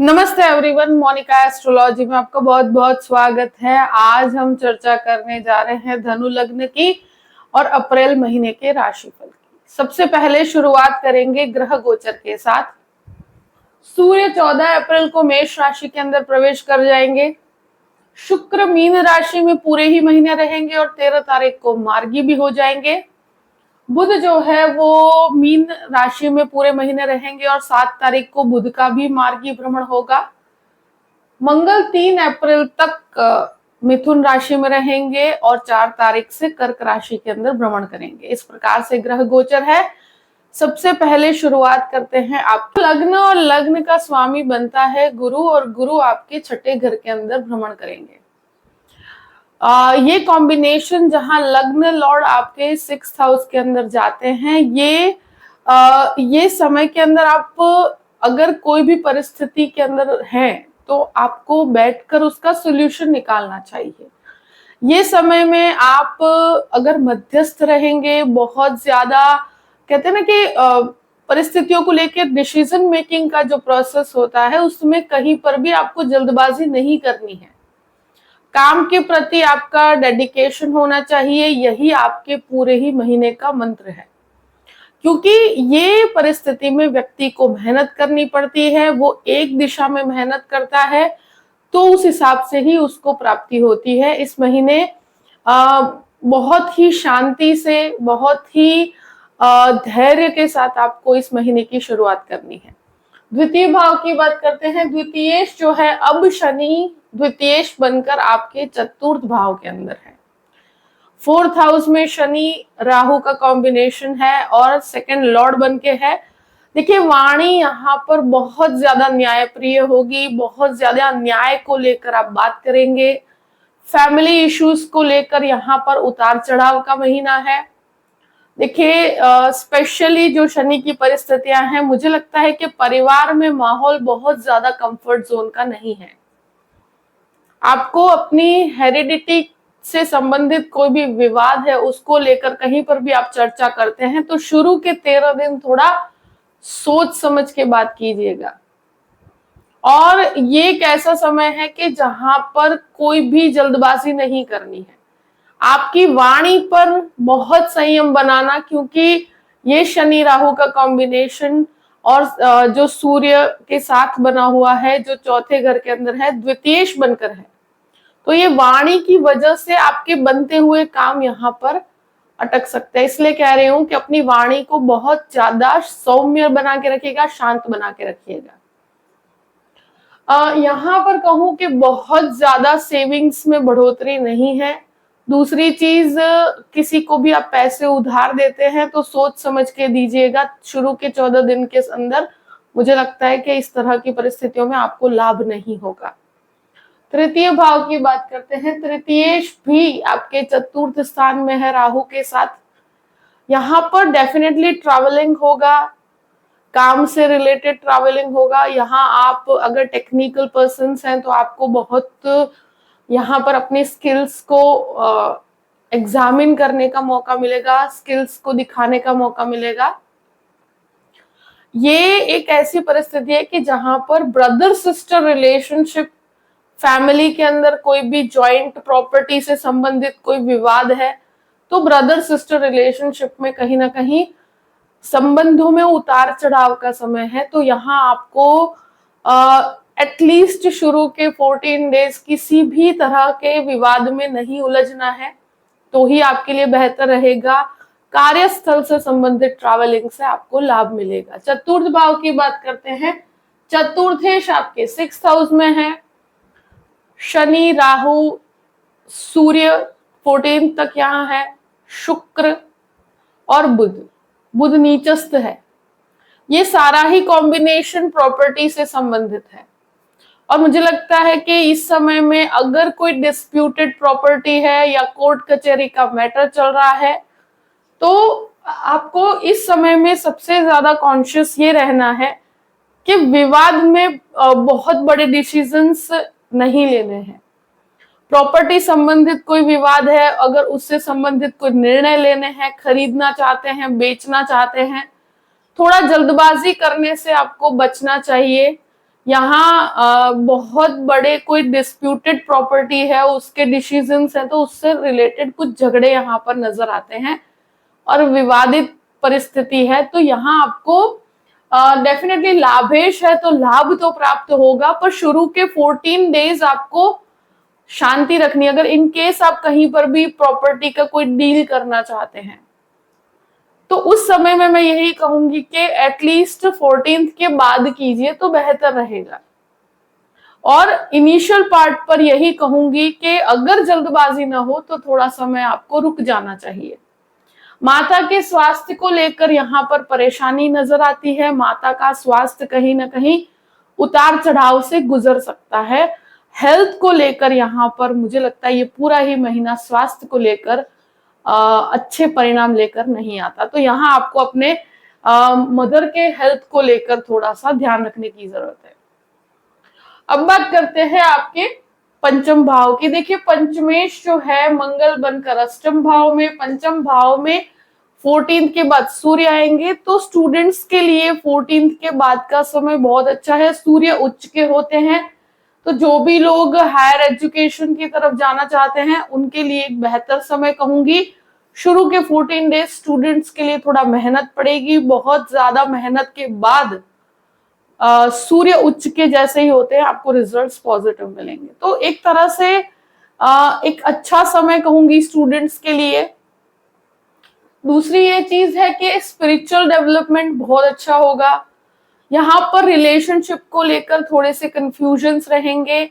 नमस्ते everyone, Monika astrology में आपका बहुत बहुत स्वागत है। आज हम चर्चा करने जा रहे हैं धनु लग्न की और अप्रैल महीने के राशिफल की। सबसे पहले शुरुआत करेंगे ग्रह गोचर के साथ। सूर्य 14 अप्रैल को मेष राशि के अंदर प्रवेश कर जाएंगे। शुक्र मीन राशि में पूरे ही महीने रहेंगे और 13 तारीख को मार्गी भी हो जाएंगे। बुध जो है वो मीन राशि में पूरे महीने रहेंगे और 7 तारीख को बुध का भी मार्गी भ्रमण होगा। मंगल 3 अप्रैल तक मिथुन राशि में रहेंगे और 4 तारीख से कर्क राशि के अंदर भ्रमण करेंगे। इस प्रकार से ग्रह गोचर है। सबसे पहले शुरुआत करते हैं। आपके लग्न और लग्न का स्वामी बनता है गुरु और गुरु आपके छठे घर के अंदर भ्रमण करेंगे। ये कॉम्बिनेशन जहां लग्न लॉर्ड आपके 6th हाउस के अंदर जाते हैं, ये समय के अंदर आप अगर कोई भी परिस्थिति के अंदर हैं तो आपको बैठकर उसका सोल्यूशन निकालना चाहिए। ये समय में आप अगर मध्यस्थ रहेंगे, बहुत ज्यादा कहते हैं ना कि परिस्थितियों को लेकर डिसीजन मेकिंग का जो प्रोसेस होता है उसमें कहीं पर भी आपको जल्दबाजी नहीं करनी है। काम के प्रति आपका डेडिकेशन होना चाहिए, यही आपके पूरे ही महीने का मंत्र है। क्योंकि ये परिस्थिति में व्यक्ति को मेहनत करनी पड़ती है, वो एक दिशा में मेहनत करता है तो उस हिसाब से ही उसको प्राप्ति होती है। इस महीने बहुत ही शांति से, बहुत ही धैर्य के साथ आपको इस महीने की शुरुआत करनी है। द्वितीय भाव की बात करते हैं। द्वितीयेश जो है, अब शनि द्वितीयेश बनकर आपके चतुर्थ भाव के अंदर है। 4th हाउस में शनि राहु का कॉम्बिनेशन है और सेकंड लॉर्ड बन के है। देखिए, वाणी यहाँ पर बहुत ज्यादा न्यायप्रिय होगी, बहुत ज्यादा न्याय को लेकर आप बात करेंगे। फैमिली इश्यूज को लेकर यहाँ पर उतार चढ़ाव का महीना है। देखिए, स्पेशली जो शनि की परिस्थितियां हैं, मुझे लगता है कि परिवार में माहौल बहुत ज्यादा कंफर्ट जोन का नहीं है। आपको अपनी हेरिडिटी से संबंधित कोई भी विवाद है उसको लेकर कहीं पर भी आप चर्चा करते हैं तो शुरू के 13 दिन थोड़ा सोच समझ के बात कीजिएगा। और ये एक ऐसा समय है कि जहां पर कोई भी जल्दबाजी नहीं करनी है। आपकी वाणी पर बहुत संयम बनाना, क्योंकि ये शनि राहु का कॉम्बिनेशन और जो सूर्य के साथ बना हुआ है, जो चौथे घर के अंदर है, द्वितीयेश बनकर है, तो ये वाणी की वजह से आपके बनते हुए काम यहाँ पर अटक सकते हैं। इसलिए कह रही हूं कि अपनी वाणी को बहुत ज्यादा सौम्य बना के रखिएगा, शांत बना के रखिएगा। यहाँ पर कहूं कि बहुत ज्यादा सेविंग्स में बढ़ोतरी नहीं है। दूसरी चीज, किसी को भी आप पैसे उधार देते हैं तो सोच समझ के दीजिएगा। शुरू के 14 दिन के अंदर मुझे लगता है कि इस तरह की परिस्थितियों में आपको लाभ नहीं होगा। तृतीय भाव की बात करते हैं। तृतीयेश भी आपके चतुर्थ स्थान में है राहु के साथ। यहाँ पर डेफिनेटली ट्रैवलिंग होगा, काम से रिलेटेड ट्रैवलिंग होगा। यहाँ आप अगर टेक्निकल पर्सन्स हैं तो आपको बहुत यहाँ पर अपनी स्किल्स को एग्जामिन करने का मौका मिलेगा, स्किल्स को दिखाने का मौका मिलेगा। ये एक ऐसी परिस्थिति है कि जहां पर ब्रदर सिस्टर रिलेशनशिप, फैमिली के अंदर कोई भी जॉइंट प्रॉपर्टी से संबंधित कोई विवाद है तो ब्रदर सिस्टर रिलेशनशिप में कहीं ना कहीं संबंधों में उतार चढ़ाव का समय है। तो यहाँ आपको एटलीस्ट शुरू के 14 डेज किसी भी तरह के विवाद में नहीं उलझना है, तो ही आपके लिए बेहतर रहेगा। कार्यस्थल से संबंधित ट्रैवलिंग से आपको लाभ मिलेगा। चतुर्थ भाव की बात करते हैं। चतुर्थेश आपके 6th हाउस में है। शनि राहु सूर्य 14 तक यहाँ है, शुक्र और बुध नीचस्थ है। ये सारा ही कॉम्बिनेशन प्रॉपर्टी से संबंधित है और मुझे लगता है कि इस समय में अगर कोई डिस्प्यूटेड प्रॉपर्टी है या कोर्ट कचहरी का मैटर चल रहा है तो आपको इस समय में सबसे ज्यादा कॉन्शियस ये रहना है कि विवाद में बहुत बड़े डिसीजंस नहीं लेने हैं। प्रॉपर्टी संबंधित कोई विवाद है, अगर उससे संबंधित कोई निर्णय लेने हैं, खरीदना चाहते हैं, बेचना चाहते हैं, थोड़ा जल्दबाजी करने से आपको बचना चाहिए। यहाँ बहुत बड़े कोई डिस्प्यूटेड प्रॉपर्टी है, उसके डिसीजंस हैं, तो उससे रिलेटेड कुछ झगड़े यहाँ पर नजर आते हैं और विवादित परिस्थिति है। तो यहाँ आपको डेफिनेटली लाभेश है, तो लाभ तो प्राप्त होगा, पर शुरू के 14 डेज आपको शांति रखनी। अगर इन केस आप कहीं पर भी प्रॉपर्टी का कोई डील करना चाहते हैं तो उस समय में मैं यही कहूंगी कि एटलीस्ट 14th के बाद कीजिए तो बेहतर रहेगा। और इनिशियल पार्ट पर यही कहूंगी कि अगर जल्दबाजी ना हो तो थोड़ा समय आपको रुक जाना चाहिए। माता के स्वास्थ्य को लेकर यहाँ पर परेशानी नजर आती है। माता का स्वास्थ्य कहीं ना कहीं उतार चढ़ाव से गुजर सकता है। हेल्थ को लेकर यहाँ पर मुझे लगता है ये पूरा ही महीना स्वास्थ्य को लेकर अच्छे परिणाम लेकर नहीं आता। तो यहाँ आपको अपने मदर के हेल्थ को लेकर थोड़ा सा ध्यान रखने की जरूरत है। अब बात करते हैं आपके पंचम भाव की। देखिए पंचमेश जो है मंगल बनकर अष्टम भाव में, पंचम भाव में 14th के बाद सूर्य आएंगे। तो स्टूडेंट्स के लिए 14th के बाद का समय बहुत अच्छा है। सूर्य उच्च के होते हैं, तो जो भी लोग हायर एजुकेशन की तरफ जाना चाहते हैं उनके लिए एक बेहतर समय कहूंगी। शुरू के 14 डेज स्टूडेंट्स के लिए थोड़ा मेहनत पड़ेगी। बहुत ज्यादा मेहनत के बाद सूर्य उच्च के जैसे ही होते हैं आपको रिजल्ट्स पॉजिटिव मिलेंगे। तो एक तरह से एक अच्छा समय कहूंगी स्टूडेंट्स के लिए। दूसरी ये चीज है कि स्पिरिचुअल डेवलपमेंट बहुत अच्छा होगा। यहाँ पर रिलेशनशिप को लेकर थोड़े से कंफ्यूजन्स रहेंगे।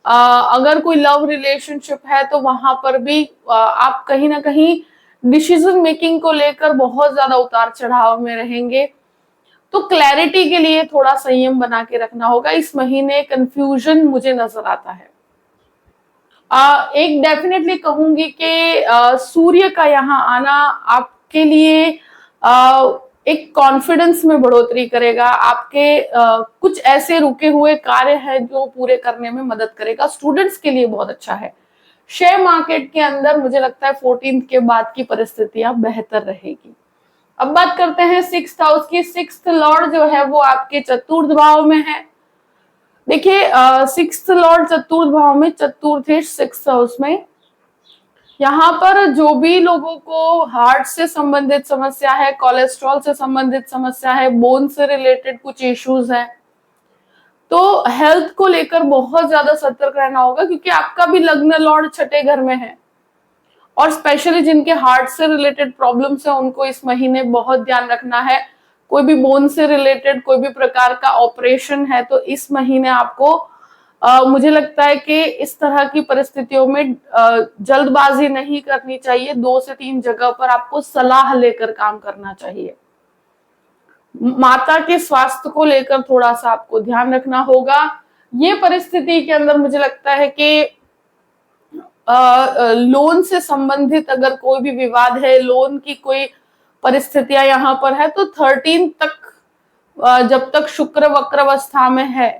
अगर कोई लव रिलेशनशिप है तो वहां पर भी आप कहीं ना कहीं डिसीजन मेकिंग को लेकर बहुत ज्यादा उतार चढ़ाव में रहेंगे। तो क्लैरिटी के लिए थोड़ा संयम बना के रखना होगा। इस महीने कंफ्यूजन मुझे नजर आता है। एक डेफिनेटली कहूंगी कि सूर्य का यहाँ आना आपके लिए एक कॉन्फिडेंस में बढ़ोतरी करेगा। आपके कुछ ऐसे रुके हुए कार्य हैं जो पूरे करने में मदद करेगा। स्टूडेंट्स के लिए बहुत अच्छा है। शेयर मार्केट के अंदर मुझे लगता है 14th के बाद की परिस्थितियां बेहतर रहेगी। अब बात करते हैं 6th हाउस की। 6th लॉर्ड जो है वो आपके चतुर्थ भाव में है। देखिए 6th लॉर्ड चतुर्थ भाव में, चतुर्थ 6th हाउस में, यहाँ पर जो भी लोगों को हार्ट से संबंधित समस्या है, कोलेस्ट्रॉल से संबंधित समस्या है, बोन से रिलेटेड कुछ इश्यूज हैं, तो हेल्थ को लेकर बहुत ज्यादा सतर्क रहना होगा, क्योंकि आपका भी लग्न लॉर्ड छठे घर में है। और स्पेशली जिनके हार्ट से रिलेटेड प्रॉब्लम्स है उनको इस महीने बहुत ध्यान रखना है। कोई भी बोन से रिलेटेड कोई भी प्रकार का ऑपरेशन है तो इस महीने आपको मुझे लगता है कि इस तरह की परिस्थितियों में जल्दबाजी नहीं करनी चाहिए। 2 से 3 जगह पर आपको सलाह लेकर काम करना चाहिए। माता के स्वास्थ्य को लेकर थोड़ा सा आपको ध्यान रखना होगा। ये परिस्थिति के अंदर मुझे लगता है कि लोन से संबंधित अगर कोई भी विवाद है, लोन की कोई परिस्थितियां यहाँ पर है, तो 13 तक जब तक शुक्र वक्र अवस्था में है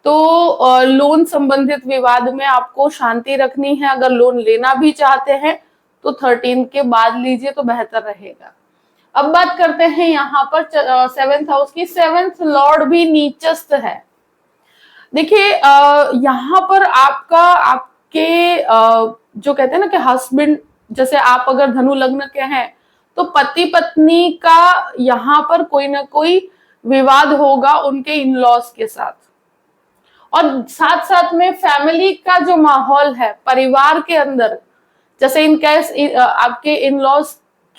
तो लोन संबंधित विवाद में आपको शांति रखनी है। अगर लोन लेना भी चाहते हैं तो 13 के बाद लीजिए तो बेहतर रहेगा। अब बात करते हैं यहाँ पर 7th हाउस की। 7th लॉर्ड भी नीचस्थ है। देखिए यहाँ पर आपके जो कहते हैं ना कि हस्बैंड, जैसे आप अगर धनु लग्न के हैं तो पति पत्नी का यहाँ पर कोई ना कोई विवाद होगा उनके इन लॉज के साथ। और साथ साथ में फैमिली का जो माहौल है परिवार के अंदर, जैसे इन केस आपके इन लॉज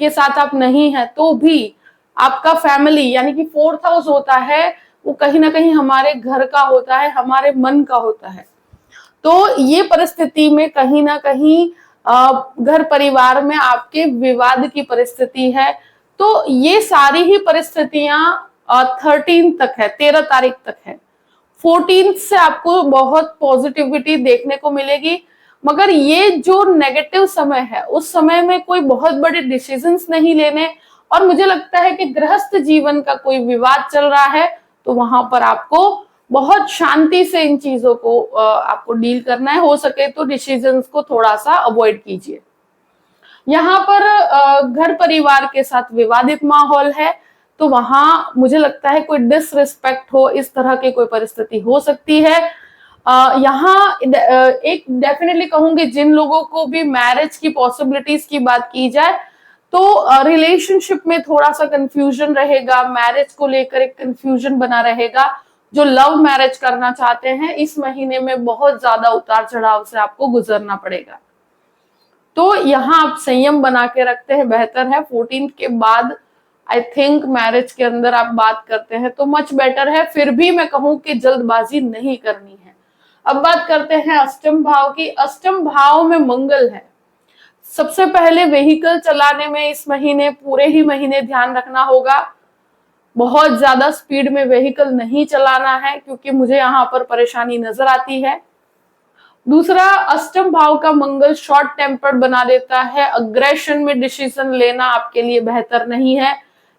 के साथ आप नहीं है तो भी आपका फैमिली यानी कि 4th हाउस होता है वो कहीं ना कहीं हमारे घर का होता है, हमारे मन का होता है। तो ये परिस्थिति में कहीं ना कहीं घर परिवार में आपके विवाद की परिस्थिति है। तो ये सारी ही परिस्थितियां 13 तक है, 13 तारीख तक है। 14th से आपको बहुत पॉजिटिविटी देखने को मिलेगी, मगर ये जो नेगेटिव समय है उस समय में कोई बहुत बड़े डिसीजंस नहीं लेने। और मुझे लगता है कि गृहस्थ जीवन का कोई विवाद चल रहा है तो वहां पर आपको बहुत शांति से इन चीजों को आपको डील करना है। हो सके तो डिसीजंस को थोड़ा सा अवॉइड कीजिए। यहाँ पर घर परिवार के साथ विवादित माहौल है तो वहां मुझे लगता है कोई डिसरिस्पेक्ट हो, इस तरह की कोई परिस्थिति हो सकती है। यहाँ एक डेफिनेटली कहूंगी, जिन लोगों को भी मैरिज की पॉसिबिलिटीज की बात की जाए तो रिलेशनशिप में थोड़ा सा कंफ्यूजन रहेगा, मैरिज को लेकर एक कंफ्यूजन बना रहेगा। जो लव मैरिज करना चाहते हैं, इस महीने में बहुत ज्यादा उतार चढ़ाव से आपको गुजरना पड़ेगा, तो यहाँ आप संयम बना के रखते हैं बेहतर है। 14 के बाद आई थिंक मैरिज के अंदर आप बात करते हैं तो मच बेटर है। फिर भी मैं कहूं कि जल्दबाजी नहीं करनी है। अब बात करते हैं अष्टम भाव की। अष्टम भाव में मंगल है। सबसे पहले व्हीकल चलाने में इस महीने, पूरे ही महीने ध्यान रखना होगा। बहुत ज्यादा स्पीड में व्हीकल नहीं चलाना है, क्योंकि मुझे यहाँ पर परेशानी नजर आती है। दूसरा, अष्टम भाव का मंगल शॉर्ट टेम्पर्ड बना देता है। अग्रेशन में डिसीजन लेना आपके लिए बेहतर नहीं है।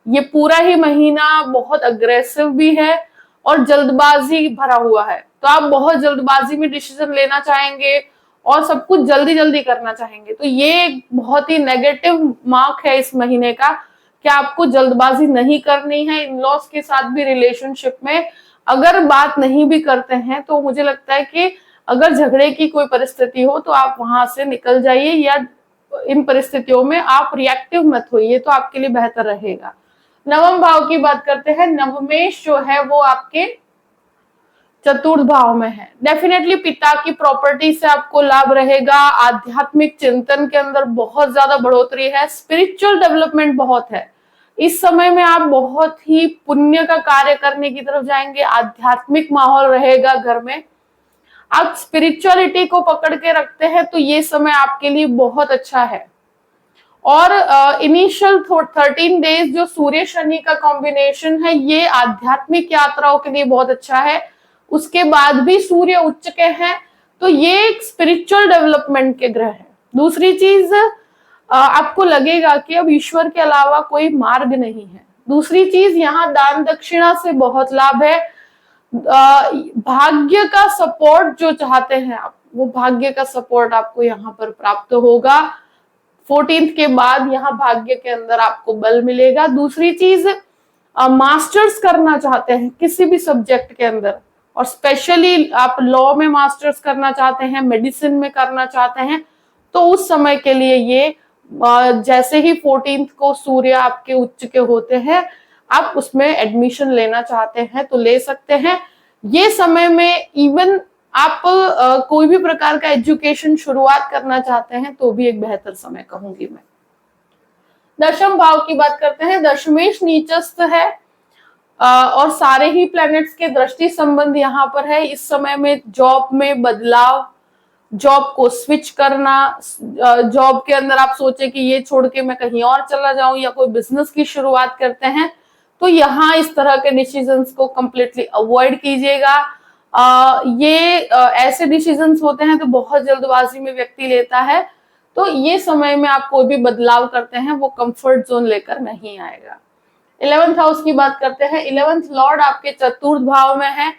ये पूरा ही महीना बहुत अग्रेसिव भी है और जल्दबाजी भरा हुआ है, तो आप बहुत जल्दबाजी में डिसीजन लेना चाहेंगे और सब कुछ जल्दी जल्दी करना चाहेंगे। तो ये एक बहुत ही नेगेटिव मार्क है इस महीने का कि आपको जल्दबाजी नहीं करनी है। इन लॉज के साथ भी रिलेशनशिप में अगर बात नहीं भी करते हैं तो मुझे लगता है कि अगर झगड़े की कोई परिस्थिति हो तो आप वहां से निकल जाइए, या इन परिस्थितियों में आप रिएक्टिव मत होइए, तो आपके लिए बेहतर रहेगा। नवम भाव की बात करते हैं। नवमेश जो है वो आपके चतुर्थ भाव में है। डेफिनेटली पिता की प्रॉपर्टी से आपको लाभ रहेगा। आध्यात्मिक चिंतन के अंदर बहुत ज्यादा बढ़ोतरी है। स्पिरिचुअल डेवलपमेंट बहुत है इस समय में। आप बहुत ही पुण्य का कार्य करने की तरफ जाएंगे। आध्यात्मिक माहौल रहेगा घर में। आप स्पिरिचुअलिटी को पकड़ के रखते हैं तो ये समय आपके लिए बहुत अच्छा है। और इनिशियल 13 डेज जो सूर्य शनि का कॉम्बिनेशन है, ये आध्यात्मिक यात्राओं के लिए बहुत अच्छा है। उसके बाद भी सूर्य उच्च के हैं, तो ये एक स्पिरिचुअल डेवलपमेंट के ग्रह है। दूसरी चीज, आपको लगेगा कि अब ईश्वर के अलावा कोई मार्ग नहीं है। दूसरी चीज, यहाँ दान दक्षिणा से बहुत लाभ है। भाग्य का सपोर्ट जो चाहते हैं आप, वो भाग्य का सपोर्ट आपको यहाँ पर प्राप्त होगा। 14 के बाद यहाँ भाग्य के अंदर आपको बल मिलेगा। दूसरी चीज, मास्टर्स करना चाहते हैं किसी भी सब्जेक्ट के अंदर, और स्पेशली आप लॉ में मास्टर्स करना चाहते हैं, मेडिसिन में करना चाहते हैं, तो उस समय के लिए ये जैसे ही 14 को सूर्य आपके उच्च के होते हैं, आप उसमें एडमिशन लेना चाहते हैं तो ले सकते हैं। ये समय में इवन आप कोई भी प्रकार का एजुकेशन शुरुआत करना चाहते हैं तो भी एक बेहतर समय कहूंगी मैं। दशम भाव की बात करते हैं। दशमेश नीचस्थ है और सारे ही प्लैनेट्स के दृष्टि संबंध यहाँ पर है। इस समय में जॉब में बदलाव, जॉब को स्विच करना, जॉब के अंदर आप सोचे कि ये छोड़ के मैं कहीं और चला जाऊं, या कोई बिजनेस की शुरुआत करते हैं, तो यहाँ इस तरह के डिसीजंस को कंप्लीटली अवॉइड कीजिएगा। ये ऐसे डिसीजंस होते हैं तो बहुत जल्दबाजी में व्यक्ति लेता है, तो ये समय में आप कोई भी बदलाव करते हैं वो कंफर्ट जोन लेकर नहीं आएगा। 11th हाउस की बात करते हैं। 11th लॉर्ड आपके चतुर्थ भाव में है।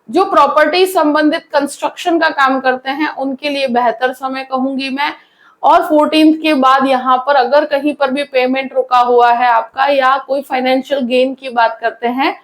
जो प्रॉपर्टी संबंधित कंस्ट्रक्शन का काम करते हैं उनके लिए बेहतर समय कहूंगी मैं। और 14 के बाद यहाँ पर अगर कहीं पर भी पेमेंट रुका हुआ है आपका, या कोई फाइनेंशियल गेन की बात करते हैं,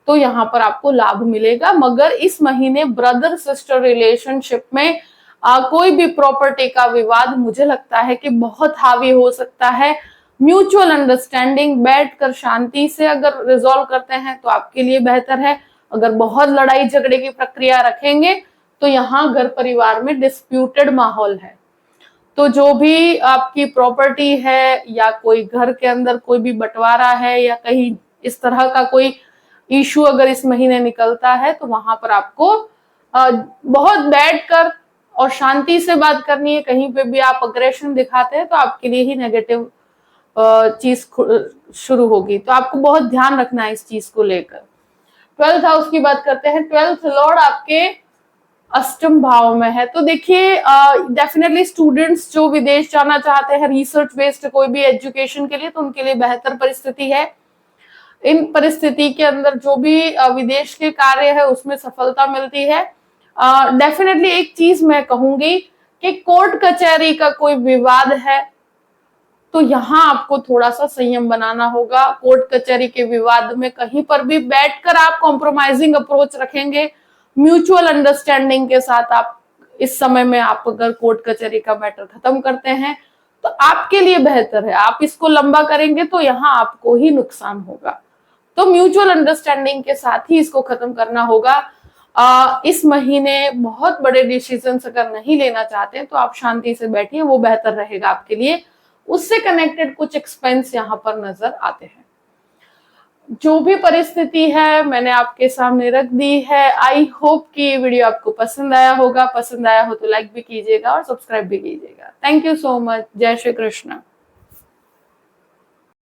तो यहाँ पर आपको लाभ मिलेगा। मगर इस महीने ब्रदर सिस्टर रिलेशनशिप में कोई भी प्रॉपर्टी का विवाद मुझे लगता है कि बहुत हावी हो सकता है। म्यूचुअल अंडरस्टैंडिंग बैठकर शांति से अगर रिजॉल्व करते हैं तो आपके लिए बेहतर है। अगर बहुत लड़ाई झगड़े की प्रक्रिया रखेंगे तो यहाँ घर परिवार में डिस्प्यूटेड माहौल है। तो जो भी आपकी प्रॉपर्टी है, या कोई घर के अंदर कोई भी बंटवारा है, या कहीं इस तरह का कोई इशू अगर इस महीने निकलता है, तो वहां पर आपको बहुत बैठकर और शांति से बात करनी है। कहीं पे भी आप अग्रेशन दिखाते हैं तो आपके लिए ही नेगेटिव चीज शुरू होगी, तो आपको बहुत ध्यान रखना है इस चीज को लेकर। 12th हाउस की बात करते हैं। 12th लॉर्ड आपके अष्टम भाव में है। तो देखिए, डेफिनेटली स्टूडेंट्स जो विदेश जाना चाहते हैं रिसर्च बेस्ड कोई भी एजुकेशन के लिए, तो उनके लिए बेहतर परिस्थिति है। इन परिस्थिति के अंदर जो भी विदेश के कार्य है उसमें सफलता मिलती है। डेफिनेटली एक चीज मैं कहूंगी कि कोर्ट कचहरी का कोई विवाद है तो यहाँ आपको थोड़ा सा संयम बनाना होगा। कोर्ट कचहरी के विवाद में कहीं पर भी बैठकर आप कॉम्प्रोमाइजिंग अप्रोच रखेंगे, म्यूचुअल अंडरस्टैंडिंग के साथ आप इस समय में आप अगर कोर्ट कचहरी का मैटर खत्म करते हैं तो आपके लिए बेहतर है। आप इसको लंबा करेंगे तो यहाँ आपको ही नुकसान होगा। तो म्यूचुअल अंडरस्टैंडिंग के साथ ही इसको खत्म करना होगा। इस महीने बहुत बड़े डिसीजंस अगर नहीं लेना चाहते हैं तो आप शांति से बैठिए, वो बेहतर रहेगा आपके लिए। उससे कनेक्टेड कुछ एक्सपेंस यहाँ पर नजर आते हैं। जो भी परिस्थिति है मैंने आपके सामने रख दी है। आई होप कि ये वीडियो आपको पसंद आया होगा। पसंद आया हो तो लाइक भी कीजिएगा और सब्सक्राइब भी कीजिएगा। Thank you so much. जय श्री कृष्ण।